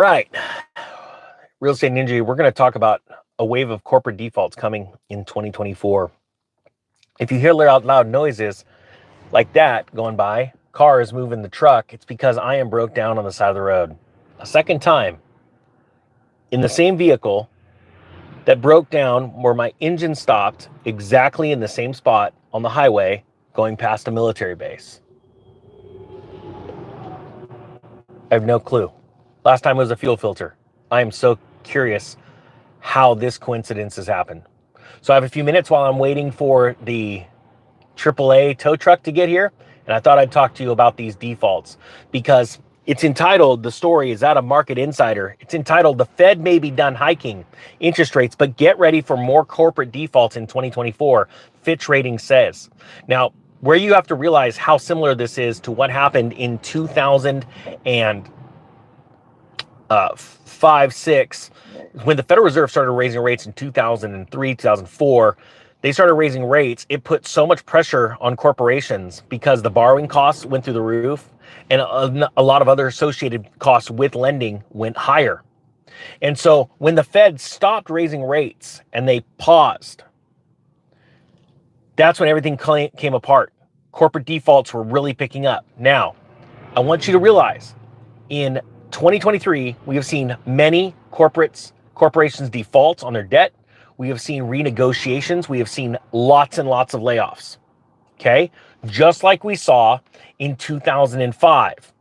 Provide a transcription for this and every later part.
Right. Real Estate Ninja, we're going to talk about a wave of corporate defaults coming in 2024. If you hear loud noises like that going by, cars moving the truck, it's because I am broke down on the side of the road. A second time in the same vehicle that broke down where my engine stopped exactly in the same spot on the highway going past a military base. I have no clue. Last time it was a fuel filter. I am so curious how this coincidence has happened. So I have a few minutes while I'm waiting for the AAA tow truck to get here, and I thought I'd talk to you about these defaults because it's entitled, the story is out of Market Insider. It's entitled, "The Fed May Be Done Hiking Interest Rates, but Get Ready for More Corporate Defaults in 2024, Fitch Ratings Says." Now, where you have to realize how similar this is to what happened in 2005, 6, when the Federal Reserve started raising rates in 2003, 2004, they started raising rates. It put so much pressure on corporations because the borrowing costs went through the roof and a lot of other associated costs with lending went higher. And so when the Fed stopped raising rates and they paused, that's when everything came apart. Corporate defaults were really picking up. Now, I want you to realize in 2023, we have seen many corporations default on their debt. We have seen renegotiations. We have seen lots and lots of layoffs. Okay? Just like we saw in 2005.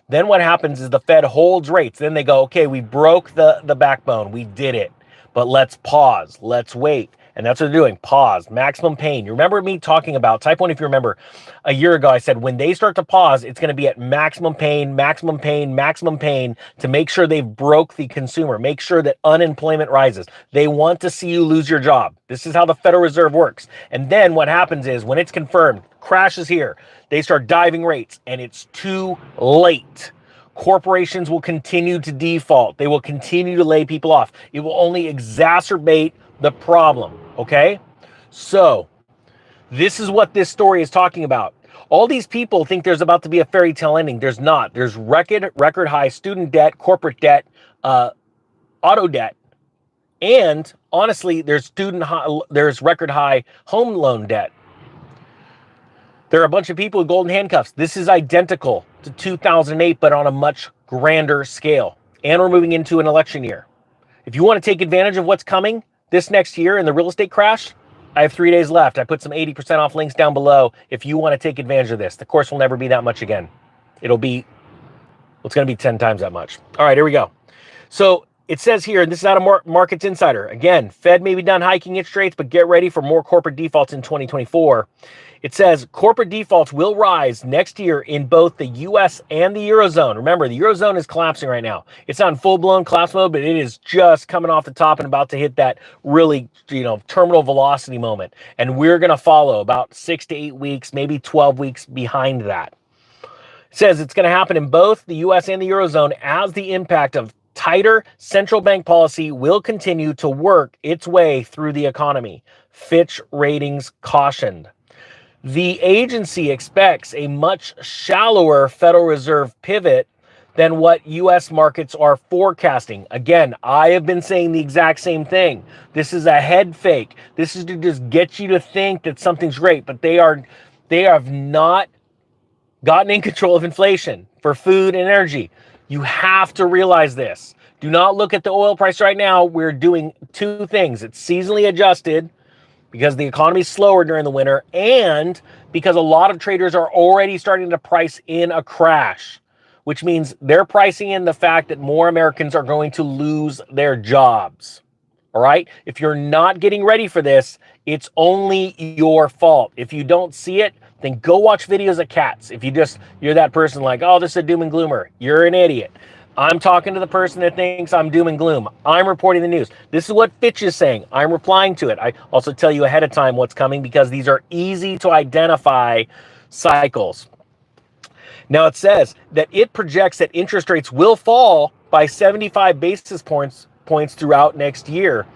Then what happens is the Fed holds rates. Then they go, okay, we broke the backbone. We did it. But let's pause. Let's wait. And that's what they're doing. Pause. Maximum pain. You remember me talking about, type 1 if you remember, a year ago I said when they start to pause, it's going to be at maximum pain, maximum pain, maximum pain to make sure they've broke the consumer, make sure that unemployment rises. They want to see you lose your job. This is how the Federal Reserve works. And then what happens is when it's confirmed, crashes here, they start diving rates and it's too late. Corporations will continue to default. They will continue to lay people off. It will only exacerbate the problem, okay? So this is what this story is talking about. All these people think there's about to be a fairy tale ending. There's not. There's record high student debt, corporate debt, auto debt, and honestly, there's record high home loan debt. There are a bunch of people with golden handcuffs. This is identical to 2008, but on a much grander scale. And we're moving into an election year. If you want to take advantage of what's coming this next year in the real estate crash, I have 3 days left. I put some 80% off links down below if you want to take advantage of this. The course will never be that much again. It's going to be 10 times that much. All right, here we go. So it says here, and this is out of Markets Insider. Again, Fed may be done hiking interest rates, but get ready for more corporate defaults in 2024. It says corporate defaults will rise next year in both the U.S. and the Eurozone. Remember, the Eurozone is collapsing right now. It's not in full-blown collapse mode, but it is just coming off the top and about to hit that really, terminal velocity moment. And we're going to follow about 6 to 8 weeks, maybe 12 weeks behind that. It says it's going to happen in both the U.S. and the Eurozone as the impact of tighter central bank policy will continue to work its way through the economy. Fitch Ratings cautioned. The agency expects a much shallower Federal Reserve pivot than what U.S. markets are forecasting. Again, I have been saying the exact same thing. This is a head fake. This is to just get you to think that something's great, but they have not gotten in control of inflation for food and energy. You have to realize this. Do not look at the oil price right now. We're doing two things. It's seasonally adjusted because the economy is slower during the winter and because a lot of traders are already starting to price in a crash, which means they're pricing in the fact that more Americans are going to lose their jobs. All right? If you're not getting ready for this, it's only your fault. If you don't see it, then go watch videos of cats. If you're that person like, oh, this is a doom and gloomer, you're an idiot. I'm talking to the person that thinks I'm doom and gloom. I'm reporting the news. This is what Fitch is saying. I'm replying to it. I also tell you ahead of time what's coming because these are easy to identify cycles. Now it says that it projects that interest rates will fall by 75 basis points throughout next year,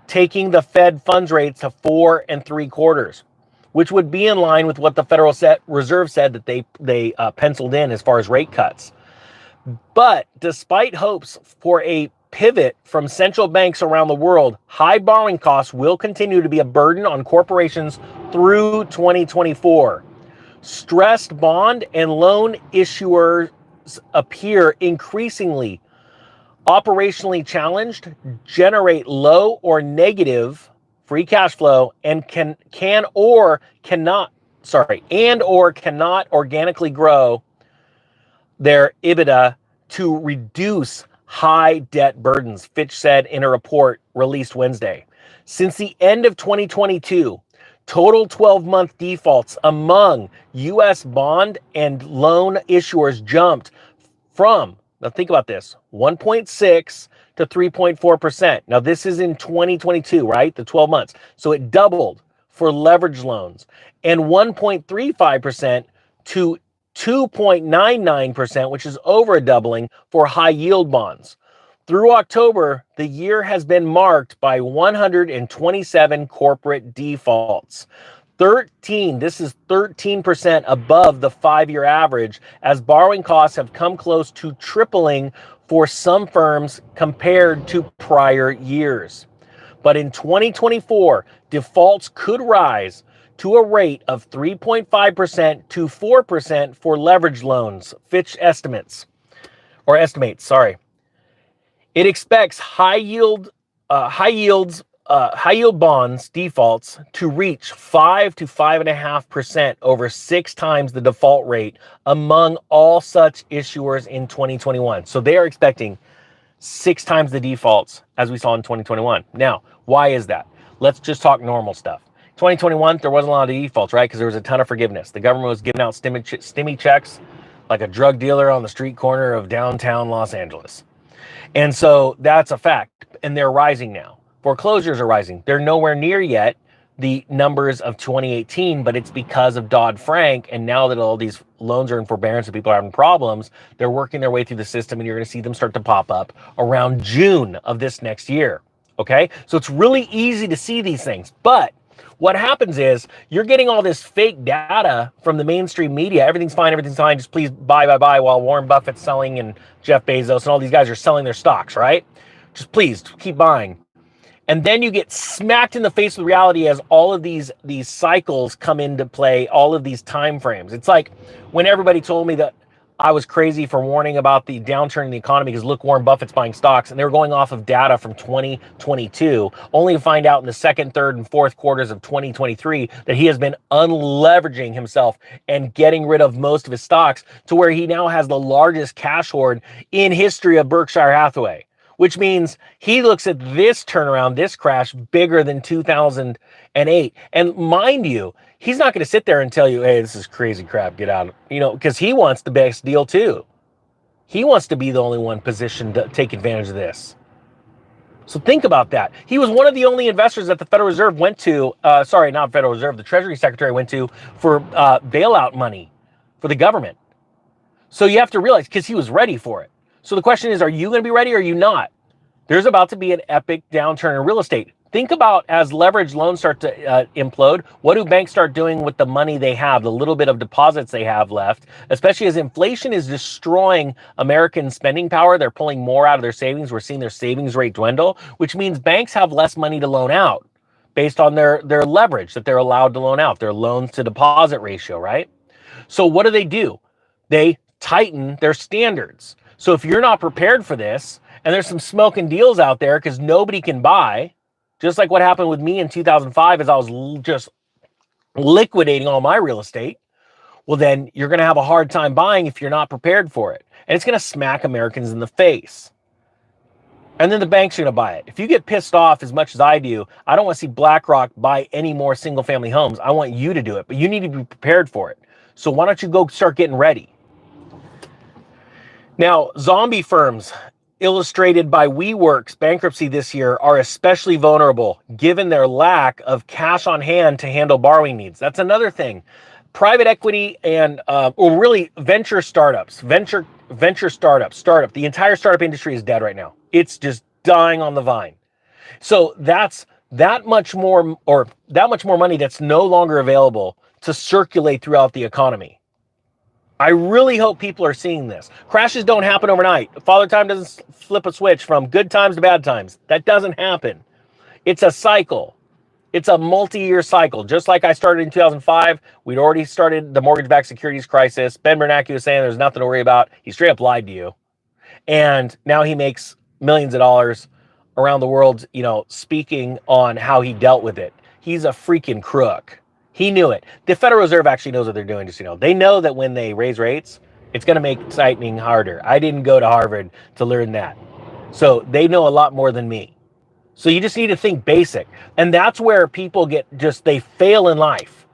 taking the Fed funds rate to 4 3/4, which would be in line with what the Federal Reserve said that they penciled in as far as rate cuts. But despite hopes for a pivot from central banks around the world, high borrowing costs will continue to be a burden on corporations through 2024. Stressed bond and loan issuers appear increasingly operationally challenged, generate low or negative free cash flow, and cannot organically grow their EBITDA to reduce high debt burdens, Fitch said in a report released Wednesday. Since the end of 2022, total 12-month defaults among U.S. bond and loan issuers jumped from, now think about this, 1.6 to 3.4%. Now this is in 2022, right? The 12 months. So it doubled for leverage loans, and 1.35% to 2.99%, which is over a doubling for high yield bonds. Through October, the year has been marked by 127 corporate defaults. This is 13% above the 5-year average, as borrowing costs have come close to tripling for some firms compared to prior years. But in 2024, defaults could rise to a rate of 3.5% to 4% for leverage loans, Fitch estimates. It expects high yield bonds defaults to reach 5 to 5.5% over 6 times the default rate among all such issuers in 2021. So they are expecting 6 times the defaults as we saw in 2021. Now, why is that? Let's just talk normal stuff. 2021, there wasn't a lot of defaults, right? Because there was a ton of forgiveness. The government was giving out stimmy checks like a drug dealer on the street corner of downtown Los Angeles. And so that's a fact, and they're rising now. Foreclosures are rising. They're nowhere near yet the numbers of 2018, but it's because of Dodd-Frank, and now that all these loans are in forbearance and people are having problems, they're working their way through the system, and you're going to see them start to pop up around June of this next year, okay? So it's really easy to see these things, but what happens is you're getting all this fake data from the mainstream media. Everything's fine, just please buy, while Warren Buffett's selling and Jeff Bezos and all these guys are selling their stocks, right? Just please keep buying. And then you get smacked in the face with reality as all of these cycles come into play, all of these time frames. It's like when everybody told me that I was crazy for warning about the downturn in the economy because look, Warren Buffett's buying stocks, and they were going off of data from 2022, only to find out in the second, third, and fourth quarters of 2023 that he has been unleveraging himself and getting rid of most of his stocks to where he now has the largest cash hoard in history of Berkshire Hathaway, which means he looks at this turnaround, this crash, bigger than 2008. And mind you, he's not going to sit there and tell you, hey, this is crazy crap, get out, because he wants the best deal too. He wants to be the only one positioned to take advantage of this. So think about that. He was one of the only investors that the Federal Reserve went to, not Federal Reserve, the Treasury Secretary went to for bailout money for the government. So you have to realize, because he was ready for it. So the question is, are you going to be ready or are you not? There's about to be an epic downturn in real estate. Think about as leverage loans start to implode, what do banks start doing with the money they have, the little bit of deposits they have left, especially as inflation is destroying American spending power. They're pulling more out of their savings. We're seeing their savings rate dwindle, which means banks have less money to loan out based on their leverage that they're allowed to loan out, their loans to deposit ratio, right? So what do? They tighten their standards. So if you're not prepared for this, and there's some smoking deals out there because nobody can buy, just like what happened with me in 2005 as I was just liquidating all my real estate, well, then you're going to have a hard time buying if you're not prepared for it. And it's going to smack Americans in the face. And then the banks are going to buy it. If you get pissed off as much as I do, I don't want to see BlackRock buy any more single-family homes. I want you to do it, but you need to be prepared for it. So why don't you go start getting ready? Now, zombie firms illustrated by WeWork's bankruptcy this year are especially vulnerable given their lack of cash on hand to handle borrowing needs. That's another thing. Private equity and, venture startups, the entire startup industry is dead right now. It's just dying on the vine. So that's that much more money that's no longer available to circulate throughout the economy. I really hope people are seeing this. Crashes don't happen overnight. Father Time doesn't flip a switch from good times to bad times. That doesn't happen. It's a cycle. It's a multi-year cycle. Just like I started in 2005, we'd already started the mortgage-backed securities crisis. Ben Bernanke was saying there's nothing to worry about. He straight up lied to you. And now he makes millions of dollars around the world, you know, speaking on how he dealt with it. He's a freaking crook. He knew it. The Federal Reserve actually knows what they're doing, just, you know. They know that when they raise rates, it's going to make tightening harder. I didn't go to Harvard to learn that. So they know a lot more than me. So you just need to think basic. And that's where people they fail in life.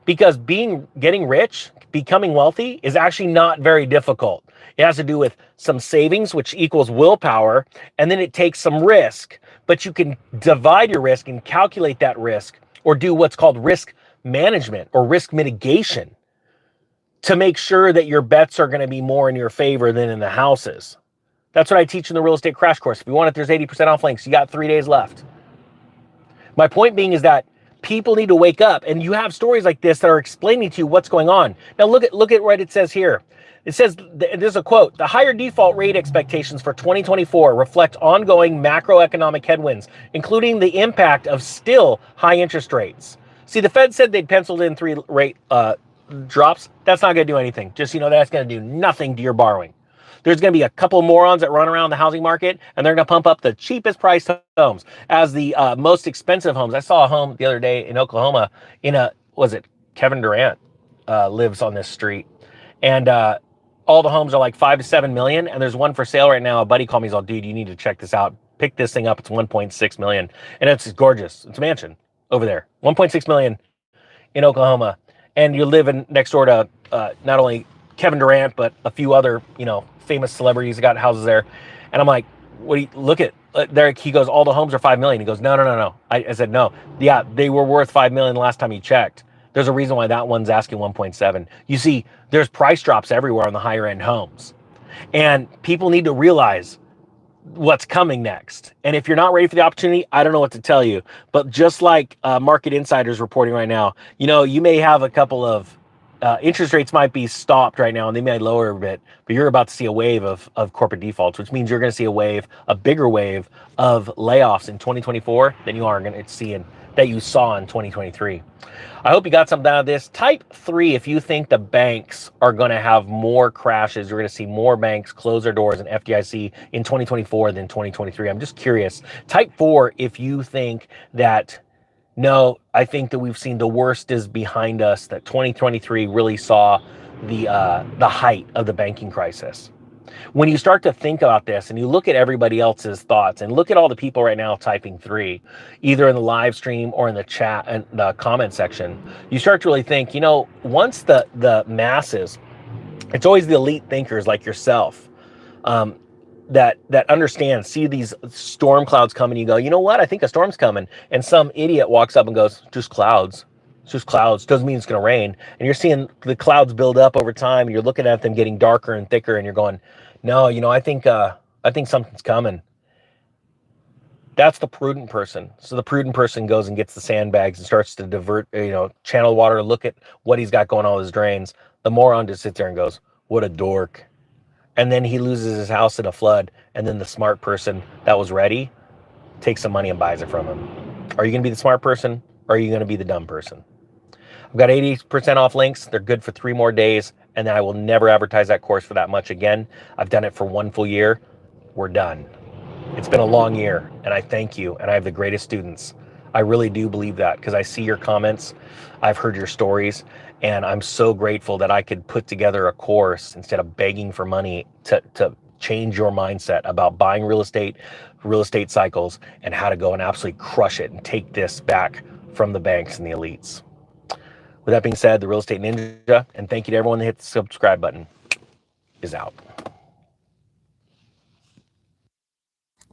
Because getting rich, becoming wealthy is actually not very difficult. It has to do with some savings, which equals willpower, and then it takes some risk. But you can divide your risk and calculate that risk, or do what's called risk management or risk mitigation to make sure that your bets are going to be more in your favor than in the houses. That's what I teach in the real estate crash course. If you want it, there's 80% off links. You got 3 days left. My point being is that people need to wake up, and you have stories like this that are explaining to you what's going on. Now look at what it says here. It says, there's a quote, the higher default rate expectations for 2024 reflect ongoing macroeconomic headwinds, including the impact of still high interest rates. See, the Fed said they'd penciled in 3 rate drops. That's not going to do anything. Just, you know, that's going to do nothing to your borrowing. There's going to be a couple of morons that run around the housing market, and they're going to pump up the cheapest priced homes as the most expensive homes. I saw a home the other day in Oklahoma Kevin Durant lives on this street. And all the homes are like 5 to 7 million. And there's one for sale right now. A buddy called me. He's all, dude, you need to check this out. Pick this thing up. It's 1.6 million. And it's gorgeous. It's a mansion over there. 1.6 million in Oklahoma. And you're living next door to not only Kevin Durant, but a few other, you know, famous celebrities that got houses there. And I'm like, what do you look at there? He goes, all the homes are 5 million. He goes, no. I said, no. Yeah, they were worth 5 million the last time you checked. There's a reason why that one's asking 1.7. You see, there's price drops everywhere on the higher end homes. And people need to realize what's coming next. And if you're not ready for the opportunity, I don't know what to tell you. But just like Market Insider's reporting right now, you know, you may have a couple of interest rates might be stopped right now and they may lower a bit, but you're about to see a wave of corporate defaults, which means you're going to see a bigger wave of layoffs in 2024 than you are going to see that you saw in 2023. I hope you got something out of this. Type 3 if you think the banks are going to have more crashes. You're going to see more banks close their doors in FDIC in 2024 than 2023. I'm just curious. Type 4 if you think that, no, I think that we've seen the worst is behind us, that 2023 really saw the height of the banking crisis. When you start to think about this and you look at everybody else's thoughts and look at all the people right now typing 3, either in the live stream or in the chat and the comment section, you start to really think, you know, once the masses, it's always the elite thinkers like yourself, that understand, see these storm clouds coming, you go, you know what, I think a storm's coming. And some idiot walks up and goes, just clouds. It's just clouds. Doesn't mean it's going to rain. And you're seeing the clouds build up over time. And you're looking at them getting darker and thicker. And you're going, no, you know, I think something's coming. That's the prudent person. So the prudent person goes and gets the sandbags and starts to divert, you know, channel water, look at what he's got going on with his drains. The moron just sits there and goes, what a dork. And then he loses his house in a flood. And then the smart person that was ready takes some money and buys it from him. Are you going to be the smart person, or are you going to be the dumb person? I've got 80% off links. They're good for 3 more days. And then I will never advertise that course for that much again. I've done it for 1 full year. We're done. It's been a long year, and I thank you. And I have the greatest students. I really do believe that, because I see your comments. I've heard your stories. And I'm so grateful that I could put together a course instead of begging for money to change your mindset about buying real estate cycles, and how to go and absolutely crush it and take this back from the banks and the elites. With that being said, the Real Estate Ninja, and thank you to everyone that hit the subscribe button, is out.